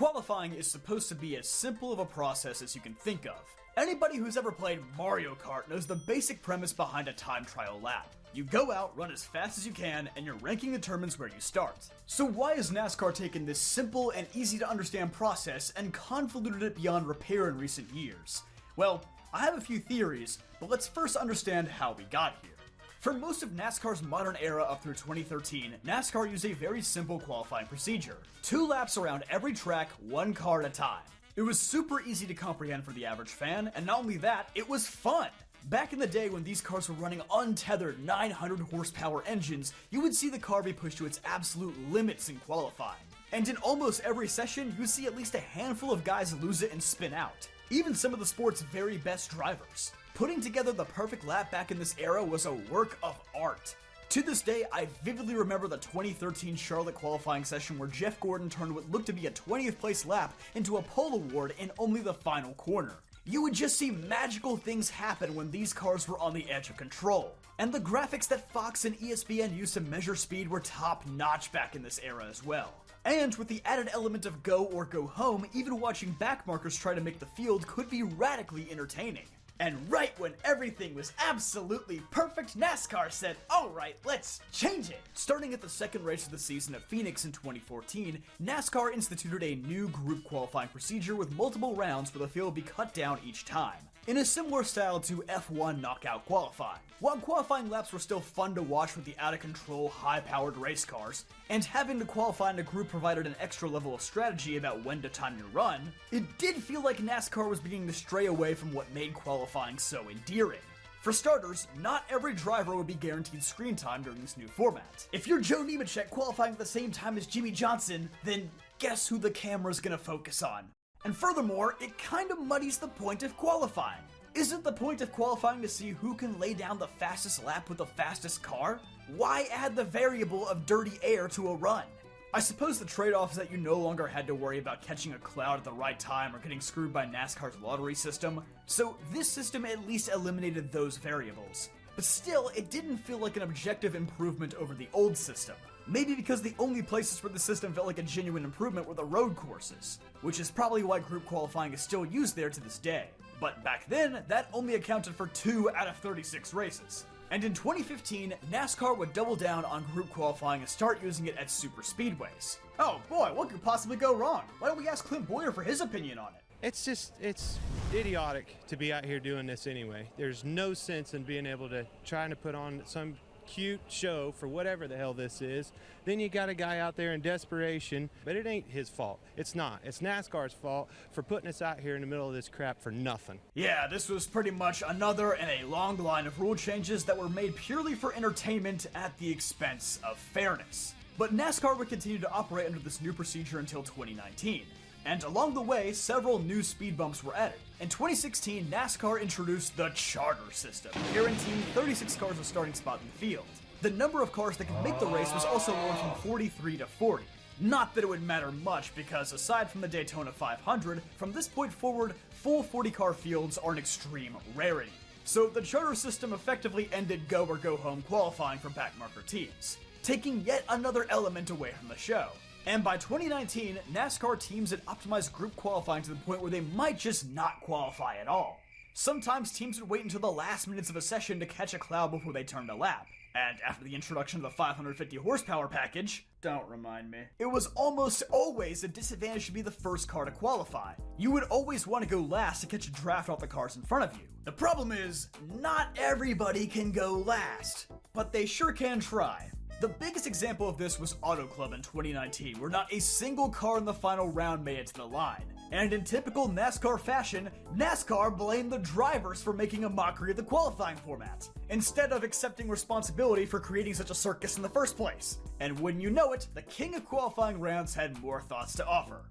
Qualifying is supposed to be as simple of a process as you can think of. Anybody who's ever played Mario Kart knows the basic premise behind a time trial lap. You go out, run as fast as you can, and your ranking determines where you start. So why has NASCAR taken this simple and easy to understand process and convoluted it beyond repair in recent years? Well, I have a few theories, but let's first understand how we got here. For most of NASCAR's modern era up through 2013, NASCAR used a very simple qualifying procedure. 2 laps around every track, 1 car at a time. It was super easy to comprehend for the average fan, and not only that, it was fun! Back in the day when these cars were running untethered 900 horsepower engines, you would see the car be pushed to its absolute limits in qualifying. And in almost every session, you see at least a handful of guys lose it and spin out. Even some of the sport's very best drivers. Putting together the perfect lap back in this era was a work of art. To this day, I vividly remember the 2013 Charlotte qualifying session where Jeff Gordon turned what looked to be a 20th place lap into a pole award in only the final corner. You would just see magical things happen when these cars were on the edge of control. And the graphics that Fox and ESPN used to measure speed were top notch back in this era as well. And with the added element of go or go home, even watching backmarkers try to make the field could be radically entertaining. And right when everything was absolutely perfect, NASCAR said, alright, let's change it! Starting at the second race of the season at Phoenix in 2014, NASCAR instituted a new group qualifying procedure with multiple rounds where the field would be cut down each time, in a similar style to F1 knockout qualifying. While qualifying laps were still fun to watch with the out-of-control, high-powered race cars, and having to qualify in a group provided an extra level of strategy about when to time your run, it did feel like NASCAR was beginning to stray away from what made qualifying so endearing. For starters, not every driver would be guaranteed screen time during this new format. If you're Joe Nemechek qualifying at the same time as Jimmy Johnson, then guess who the camera's gonna focus on? And furthermore, it kinda muddies the point of qualifying. Isn't the point of qualifying to see who can lay down the fastest lap with the fastest car? Why add the variable of dirty air to a run? I suppose the trade-off is that you no longer had to worry about catching a cloud at the right time or getting screwed by NASCAR's lottery system, so this system at least eliminated those variables. But still, it didn't feel like an objective improvement over the old system. Maybe because the only places where the system felt like a genuine improvement were the road courses, which is probably why group qualifying is still used there to this day. But back then, that only accounted for 2 out of 36 races. And in 2015, NASCAR would double down on group qualifying and start using it at super speedways. Oh boy, what could possibly go wrong? Why don't we ask Clint Boyer for his opinion on it? It's idiotic to be out here doing this anyway. There's no sense in being able to trying to put on some cute show for whatever the hell this is. Then you got a guy out there in desperation, but it ain't his fault. It's not. It's NASCAR's fault for putting us out here in the middle of this crap for nothing. Yeah, this was pretty much another in a long line of rule changes that were made purely for entertainment at the expense of fairness. But NASCAR would continue to operate under this new procedure until 2019. And along the way, several new speed bumps were added. In 2016, NASCAR introduced the charter system, guaranteeing 36 cars a starting spot in the field. The number of cars that could make the race was also lowered from 43 to 40. Not that it would matter much, because aside from the Daytona 500, from this point forward, full 40-car fields are an extreme rarity. So the charter system effectively ended go or go home qualifying for backmarker teams, taking yet another element away from the show. And by 2019, NASCAR teams had optimized group qualifying to the point where they might just not qualify at all. Sometimes teams would wait until the last minutes of a session to catch a cloud before they turned a lap. And after the introduction of the 550 horsepower package, don't remind me, it was almost always a disadvantage to be the first car to qualify. You would always want to go last to catch a draft off the cars in front of you. The problem is, not everybody can go last, but they sure can try. The biggest example of this was Auto Club in 2019, where not a single car in the final round made it to the line. And in typical NASCAR fashion, NASCAR blamed the drivers for making a mockery of the qualifying format, instead of accepting responsibility for creating such a circus in the first place. And wouldn't you know it, the king of qualifying rounds had more thoughts to offer.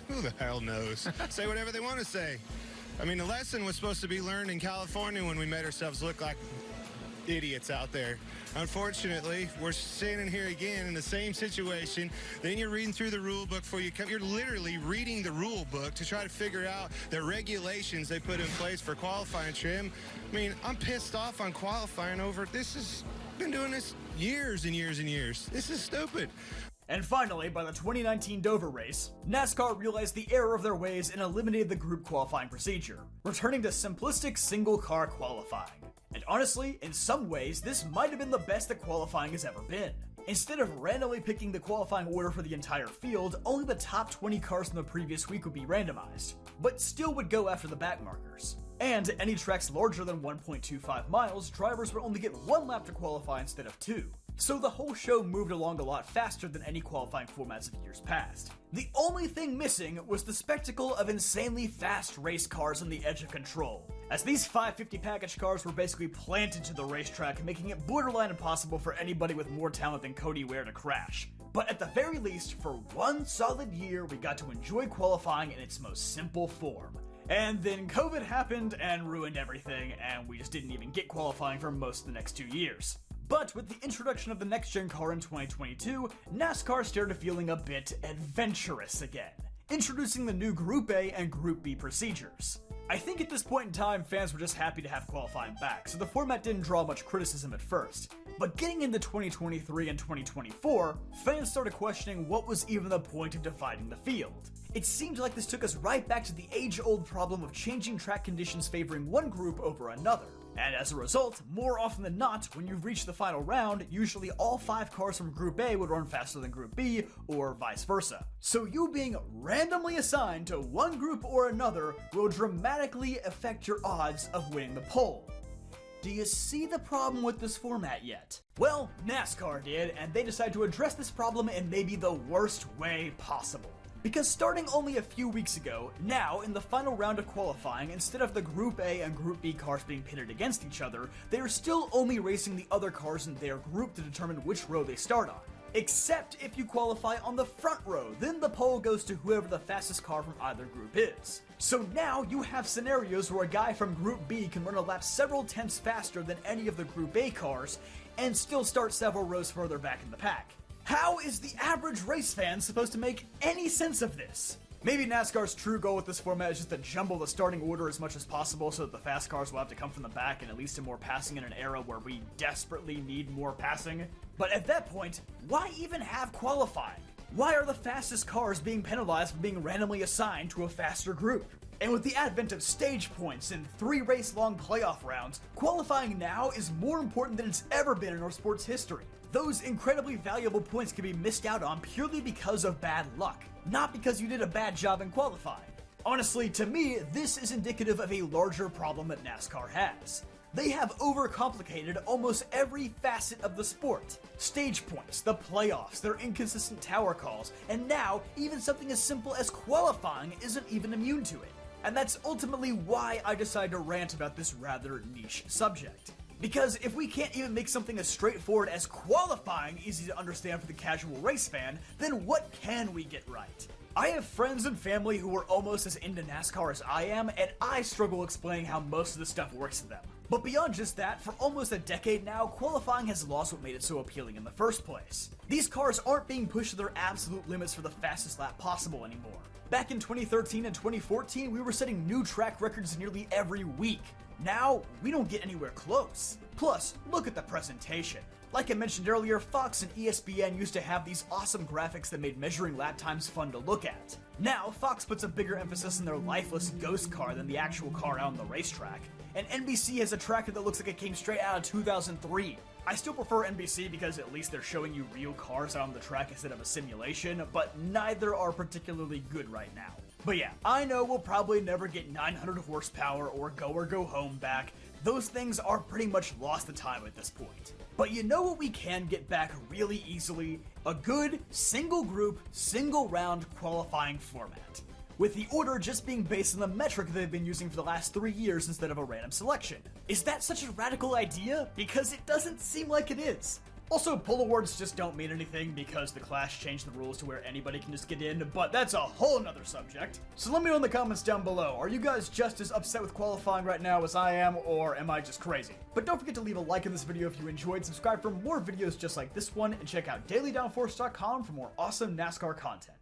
Who the hell knows? Say whatever they want to say. I mean, the lesson was supposed to be learned in California when we made ourselves look like idiots out there. Unfortunately, we're standing here again in the same situation. Then you're reading through the rule book before you come. You're literally reading the rule book to try to figure out the regulations they put in place for qualifying trim. I mean, I'm pissed off on qualifying over. This has been doing this years and years and years. This is stupid. And finally, by the 2019 Dover race, NASCAR realized the error of their ways and eliminated the group qualifying procedure, returning to simplistic single-car qualifying. And honestly, in some ways, this might have been the best that qualifying has ever been. Instead of randomly picking the qualifying order for the entire field, only the top 20 cars from the previous week would be randomized, but still would go after the back markers. And any tracks larger than 1.25 miles, drivers would only get 1 lap to qualify instead of 2. So the whole show moved along a lot faster than any qualifying formats of years past. The only thing missing was the spectacle of insanely fast race cars on the edge of control, as these 550 package cars were basically planted to the racetrack, making it borderline impossible for anybody with more talent than Cody Ware to crash. But at the very least, for one solid year, we got to enjoy qualifying in its most simple form. And then COVID happened and ruined everything, and we just didn't even get qualifying for most of the next 2 years. But with the introduction of the next-gen car in 2022, NASCAR started feeling a bit adventurous again, introducing the new Group A and Group B procedures. I think at this point in time, fans were just happy to have qualifying back, so the format didn't draw much criticism at first. But getting into 2023 and 2024, fans started questioning what was even the point of dividing the field. It seemed like this took us right back to the age-old problem of changing track conditions favoring one group over another. And as a result, more often than not, when you've reached the final round, usually all 5 cars from Group A would run faster than Group B, or vice versa. So you being randomly assigned to one group or another will dramatically affect your odds of winning the pole. Do you see the problem with this format yet? Well, NASCAR did, and they decided to address this problem in maybe the worst way possible. Because starting only a few weeks ago, now in the final round of qualifying, instead of the Group A and Group B cars being pitted against each other, they are still only racing the other cars in their group to determine which row they start on. Except if you qualify on the front row, then the pole goes to whoever the fastest car from either group is. So now you have scenarios where a guy from Group B can run a lap several tenths faster than any of the Group A cars, and still start several rows further back in the pack. How is the average race fan supposed to make any sense of this? Maybe NASCAR's true goal with this format is just to jumble the starting order as much as possible so that the fast cars will have to come from the back and at least to more passing in an era where we desperately need more passing. But at that point, why even have qualifying? Why are the fastest cars being penalized for being randomly assigned to a faster group? And with the advent of stage points and 3 race-long playoff rounds, qualifying now is more important than it's ever been in our sport's history. Those incredibly valuable points can be missed out on purely because of bad luck, not because you did a bad job in qualifying. Honestly, to me, this is indicative of a larger problem that NASCAR has. They have overcomplicated almost every facet of the sport. Stage points, the playoffs, their inconsistent tower calls, and now even something as simple as qualifying isn't even immune to it. And that's ultimately why I decided to rant about this rather niche subject. Because if we can't even make something as straightforward as qualifying easy to understand for the casual race fan, then what can we get right? I have friends and family who are almost as into NASCAR as I am, and I struggle explaining how most of the stuff works to them. But beyond just that, for almost a decade now, qualifying has lost what made it so appealing in the first place. These cars aren't being pushed to their absolute limits for the fastest lap possible anymore. Back in 2013 and 2014, we were setting new track records nearly every week. Now, we don't get anywhere close. Plus, look at the presentation. Like I mentioned earlier, Fox and ESPN used to have these awesome graphics that made measuring lap times fun to look at. Now, Fox puts a bigger emphasis on their lifeless ghost car than the actual car out on the racetrack. And NBC has a tracker that looks like it came straight out of 2003. I still prefer NBC because at least they're showing you real cars out on the track instead of a simulation, but neither are particularly good right now. But yeah, I know we'll probably never get 900 horsepower or go home back. Those things are pretty much lost to time at this point. But you know what we can get back really easily? A good, single group, single round qualifying format. With the order just being based on the metric they've been using for the last 3 years instead of a random selection. Is that such a radical idea? Because it doesn't seem like it is. Also, pole awards just don't mean anything because the Clash changed the rules to where anybody can just get in, but that's a whole nother subject. So let me know in the comments down below, are you guys just as upset with qualifying right now as I am, or am I just crazy? But don't forget to leave a like in this video if you enjoyed, subscribe for more videos just like this one, and check out dailydownforce.com for more awesome NASCAR content.